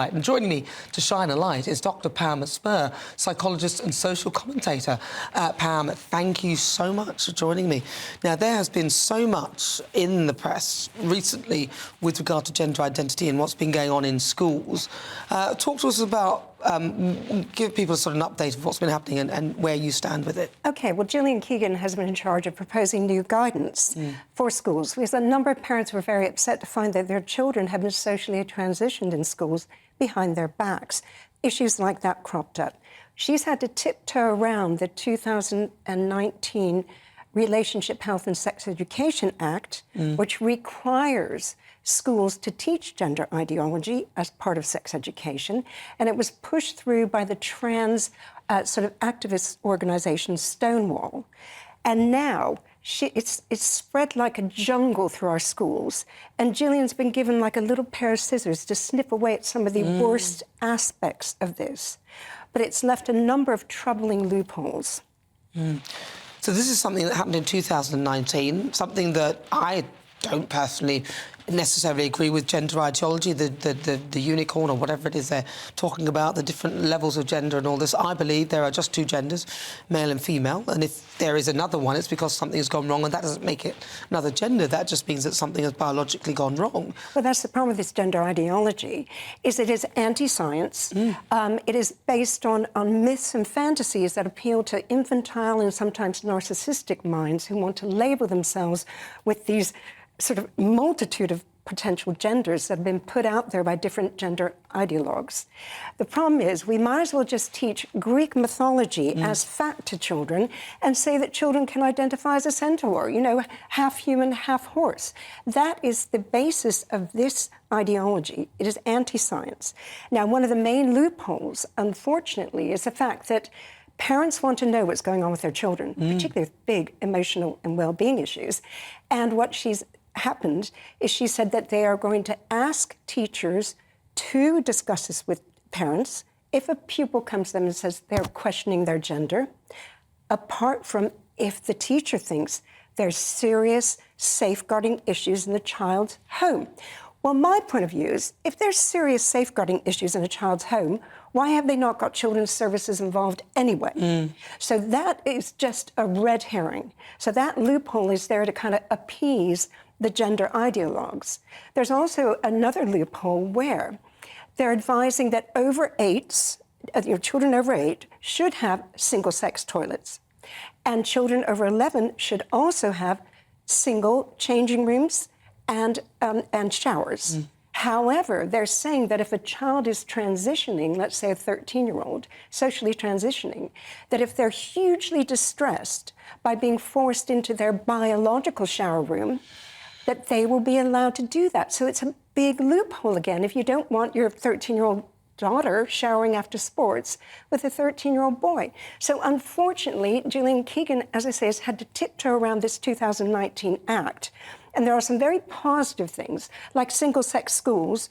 And joining me to shine a light is Dr. Pam Spurr, psychologist and social commentator. Pam, thank you so much for joining me. Now, there has been so much in the press recently with regard to gender identity and what's been going on in schools. Talk to us about, give people sort of an update of what's been happening and where you stand with it. OK, well, Gillian Keegan has been in charge of proposing new guidance for schools, because a number of parents were very upset to find that their children have been socially transitioned in schools behind their backs. Issues like that cropped up. She's had to tiptoe around the 2019 Relationship, Health and Sex Education Act, which requires schools to teach gender ideology as part of sex education. And it was pushed through by the trans sort of activist organisation Stonewall. And now it's spread like a jungle through our schools. And Gillian's been given like a little pair of scissors to snip away at some of the worst aspects of this. But it's left a number of troubling loopholes. So this is something that happened in 2019, something that I don't personally necessarily agree with gender ideology, the unicorn or whatever it is they're talking about, the different levels of gender and all this. I believe there are just two genders, male and female, and if there is another one, it's because something has gone wrong, and that doesn't make it another gender. That just means that something has biologically gone wrong. Well, that's the problem with this gender ideology, is it is anti-science. It is based on myths and fantasies that appeal to infantile and sometimes narcissistic minds who want to label themselves with these sort of multitude of potential genders that have been put out there by different gender ideologues. The problem is we might as well just teach Greek mythology as fact to children and say that children can identify as a centaur, you know, half human, half horse. That is the basis of this ideology. It is anti-science. Now, one of the main loopholes, unfortunately, is the fact that parents want to know what's going on with their children, particularly with big emotional and well-being issues. And what happened is she said that they are going to ask teachers to discuss this with parents if a pupil comes to them and says they're questioning their gender, apart from if the teacher thinks there's serious safeguarding issues in the child's home. Well, my point of view is, if there's serious safeguarding issues in a child's home, why have they not got children's services involved anyway? So that is just a red herring. So that loophole is there to kind of appease the gender ideologues. There's also another loophole where they're advising that your children over 8 should have single-sex toilets. And children over 11 should also have single changing rooms and showers. However, they're saying that if a child is transitioning, let's say a 13-year-old, socially transitioning, that if they're hugely distressed by being forced into their biological shower room, that they will be allowed to do that. So it's a big loophole again. If you don't want your 13-year-old daughter showering after sports with a 13-year-old boy. So unfortunately, Gillian Keegan, as I say, has had to tiptoe around this 2019 Act. And there are some very positive things, like single-sex schools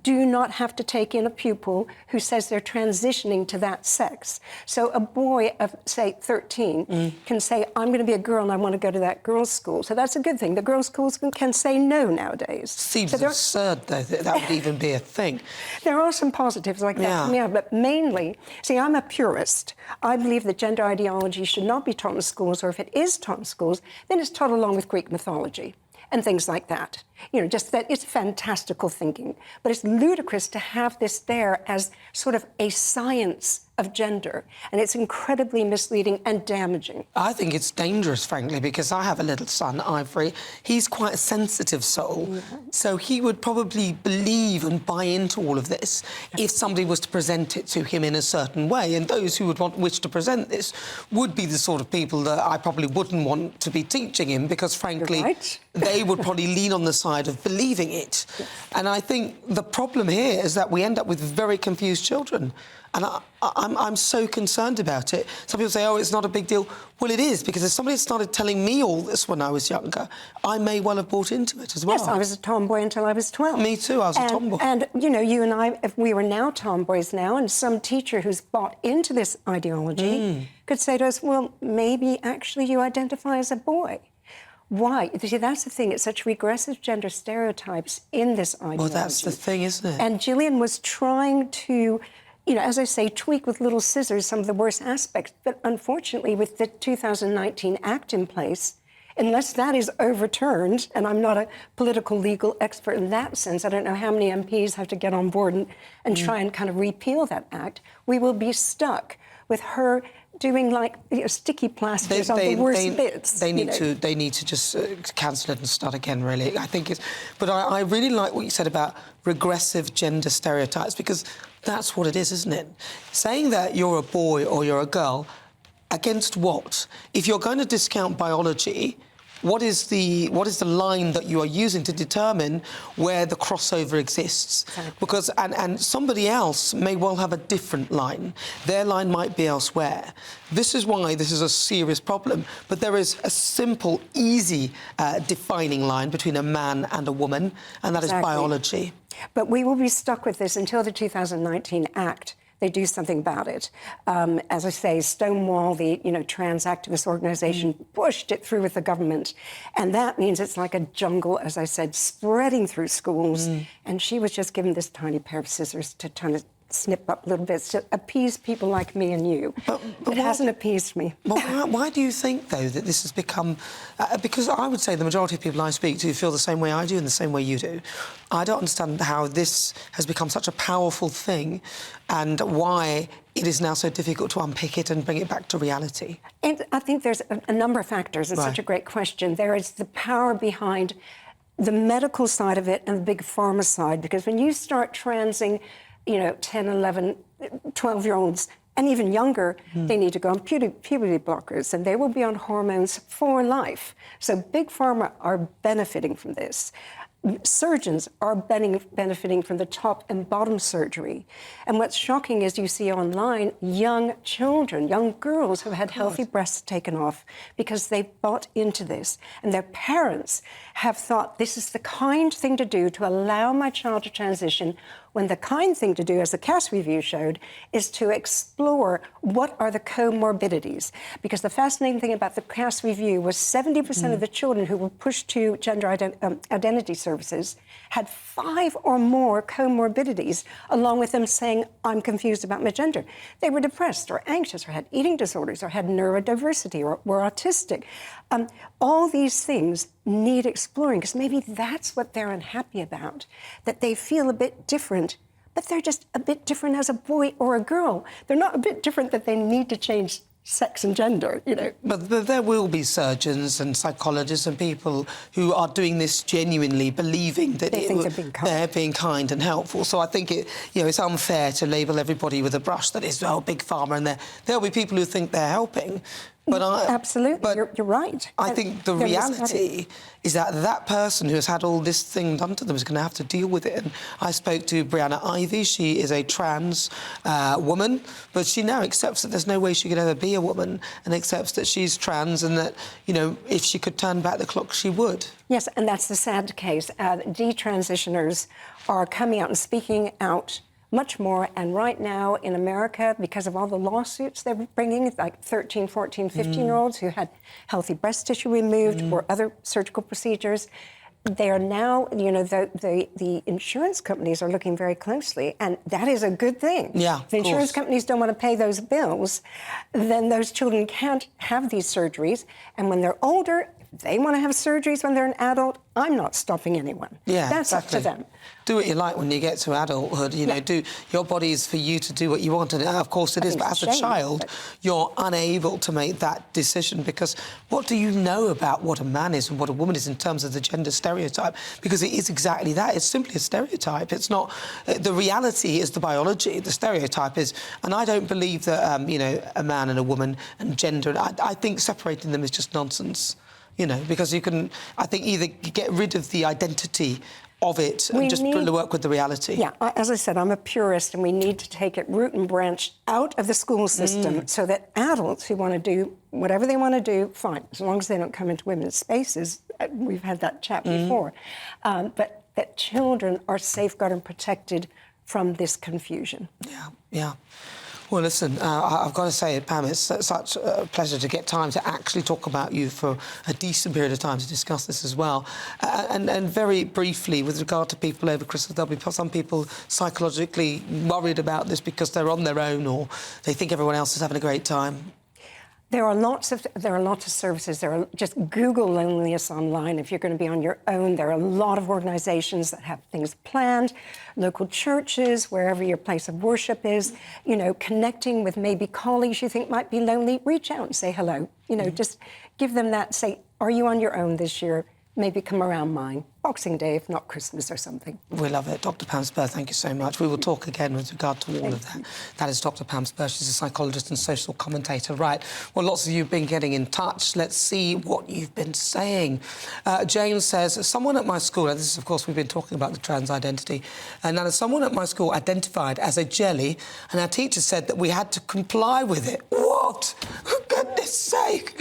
do not have to take in a pupil who says they're transitioning to that sex. So a boy of, say, 13 can say, I'm going to be a girl and I want to go to that girls' school. So that's a good thing. The girls' schools can say no nowadays. Seems absurd, though, that would even be a thing. There are some positives like that coming out, but mainly, see, I'm a purist. I believe that gender ideology should not be taught in schools, or if it is taught in schools, then it's taught along with Greek mythology and things like that. You know, just that it's fantastical thinking. But it's ludicrous to have this there as sort of a science of gender. And it's incredibly misleading and damaging. I think it's dangerous, frankly, because I have a little son, Ivory. He's quite a sensitive soul. So he would probably believe and buy into all of this if somebody was to present it to him in a certain way. And those who would wish to present this would be the sort of people that I probably wouldn't want to be teaching him, because, frankly, they would probably lean on the side of believing it. And I think the problem here is that we end up with very confused children. And I'm so concerned about it. Some people say, oh, it's not a big deal. Well, it is, because if somebody had started telling me all this when I was younger, I may well have bought into it as well. Yes, I was a tomboy until I was 12. Me too, I was a tomboy. And, you know, you and I, if we were now tomboys now, and some teacher who's bought into this ideology could say to us, well, maybe actually you identify as a boy. Why? You see, that's the thing. It's such regressive gender stereotypes in this ideology. Well, that's the thing, isn't it? And Gillian was trying to, as I say, tweak with little scissors some of the worst aspects. But unfortunately, with the 2019 Act in place, unless that is overturned, and I'm not a political legal expert in that sense, I don't know how many MPs have to get on board and try and kind of repeal that act, we will be stuck with her doing like sticky plasters on the worst bits. They need to just cancel it and start again, really. I think it's... But I really like what you said about regressive gender stereotypes, because that's what it is, isn't it? Saying that you're a boy or you're a girl, against what? If you're going to discount biology, what is the line that you are using to determine where the crossover exists? Exactly. Because and somebody else may well have a different line. Their line might be elsewhere. This is why this is a serious problem. But there is a simple, easy defining line between a man and a woman, and that is biology. But we will be stuck with this until the 2019 Act. They do something about it. As I say, Stonewall, the trans activist organization, pushed it through with the government. And that means it's like a jungle, as I said, spreading through schools. And she was just given this tiny pair of scissors to kind of snip up little bits to appease people like me and you. But it hasn't appeased me. But why do you think, though, that this has become... because I would say the majority of people I speak to feel the same way I do and the same way you do. I don't understand how this has become such a powerful thing and why it is now so difficult to unpick it and bring it back to reality. And I think there's a number of factors. It's such a great question. There is the power behind the medical side of it and the big pharma side, because when you start transing 10, 11, 12-year-olds, and even younger, they need to go on puberty blockers, and they will be on hormones for life. So big pharma are benefiting from this. Surgeons are benefiting from the top and bottom surgery. And what's shocking is you see online young children, young girls who have had healthy breasts taken off because they've bought into this. And their parents have thought this is the kind thing to do to allow my child to transition, when the kind thing to do, as the CAS review showed, is to explore what are the comorbidities. Because the fascinating thing about the CAS review was 70% of the children who were pushed to gender identity services had 5 or more comorbidities, along with them saying, I'm confused about my gender. They were depressed or anxious or had eating disorders or had neurodiversity or were autistic. All these things need exploring, because maybe that's what they're unhappy about, that they feel a bit different, but they're just a bit different as a boy or a girl. They're not a bit different that they need to change sex and gender, But there will be surgeons and psychologists and people who are doing this genuinely, believing that they're being kind and helpful. So I think it's unfair to label everybody with a brush that is, big pharma, and there'll be people who think they're helping. But absolutely, you're right. I think the reality is that person who has had all this thing done to them is going to have to deal with it. And I spoke to Brianna Ivy. She is a trans woman, but she now accepts that there's no way she could ever be a woman, and accepts that she's trans, and that, if she could turn back the clock, she would. Yes, and that's the sad case. Detransitioners are coming out and speaking out much more. And right now in America, because of all the lawsuits they're bringing, like 13, 14, 15-year-olds who had healthy breast tissue removed or other surgical procedures, they are now, the insurance companies are looking very closely, and that is a good thing. Yeah, if the insurance companies don't want to pay those bills, then those children can't have these surgeries. And when they're older, if they want to have surgeries when they're an adult, I'm not stopping anyone. Yeah, that's exactly. up to them. Do what you like when you get to adulthood. Do your body is for you to do what you want, and of course it is. But as a child, you're unable to make that decision, because what do you know about what a man is and what a woman is in terms of the gender stereotype? Because it is exactly that. It's simply a stereotype. It's not. The reality is the biology. The stereotype is, and I don't believe that a man and a woman and gender. I think separating them is just nonsense. Because you can, I think, either get rid of the identity of it and just work with the reality. Yeah, as I said, I'm a purist, and we need to take it root and branch out of the school system so that adults who want to do whatever they want to do, fine, as long as they don't come into women's spaces. We've had that chat before. But that children are safeguarded and protected from this confusion. Yeah. Well, listen, I've got to say, Pam, it's such a pleasure to get time to actually talk about you for a decent period of time to discuss this as well. And very briefly, with regard to people over Christmas, there'll be some people psychologically worried about this because they're on their own or they think everyone else is having a great time. There are lots of services. There are just Google loneliness online if you're going to be on your own. There are a lot of organizations that have things planned, local churches, wherever your place of worship is. You know, connecting with maybe colleagues you think might be lonely. Reach out and say hello. You know, just give them that. Say, are you on your own this year? Maybe come around mine. Boxing Day, if not Christmas or something. We love it. Dr. Pam Spurr, thank you so much. We will talk again with regard to all of that. That is Dr. Pam Spurr. She's a psychologist and social commentator. Right. Well, lots of you have been getting in touch. Let's see what you've been saying. James says, someone at my school, and this is, of course, we've been talking about the trans identity, and now someone at my school identified as a jelly, and our teacher said that we had to comply with it. What? For goodness sake.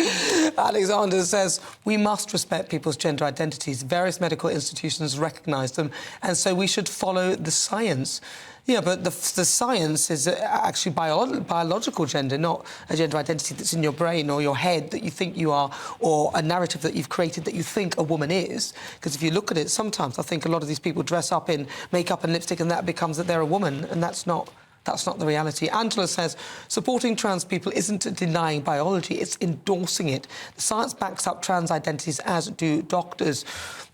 Alexander says, we must respect people's gender identities. Various medical institutions recognise them, and so we should follow the science. Yeah, but the science is actually biological gender, not a gender identity that's in your brain or your head that you think you are, or a narrative that you've created that you think a woman is. Because if you look at it, sometimes I think a lot of these people dress up in makeup and lipstick and that becomes that they're a woman, and that's not the reality. Angela says, supporting trans people isn't denying biology, it's endorsing it. The science backs up trans identities, as do doctors.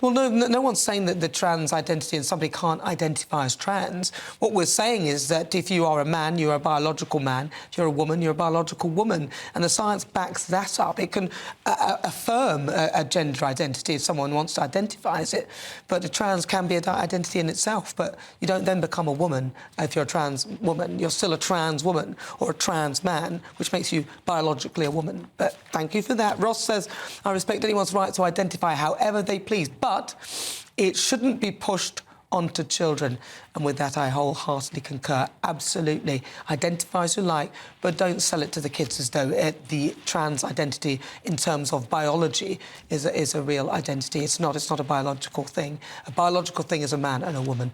Well, no one's saying that the trans identity and somebody can't identify as trans. What we're saying is that if you are a man, you're a biological man. If you're a woman, you're a biological woman. And the science backs that up. It can affirm a gender identity if someone wants to identify as it. But a trans can be an identity in itself. But you don't then become a woman if you're a trans woman. You're still a trans woman or a trans man, which makes you biologically a woman. But thank you for that. Ross says, I respect anyone's right to identify however they please, but it shouldn't be pushed onto children. And with that, I wholeheartedly concur. Absolutely. Identify as you like, but don't sell it to the kids as though the trans identity in terms of biology is a real identity. It's not a biological thing. A biological thing is a man and a woman.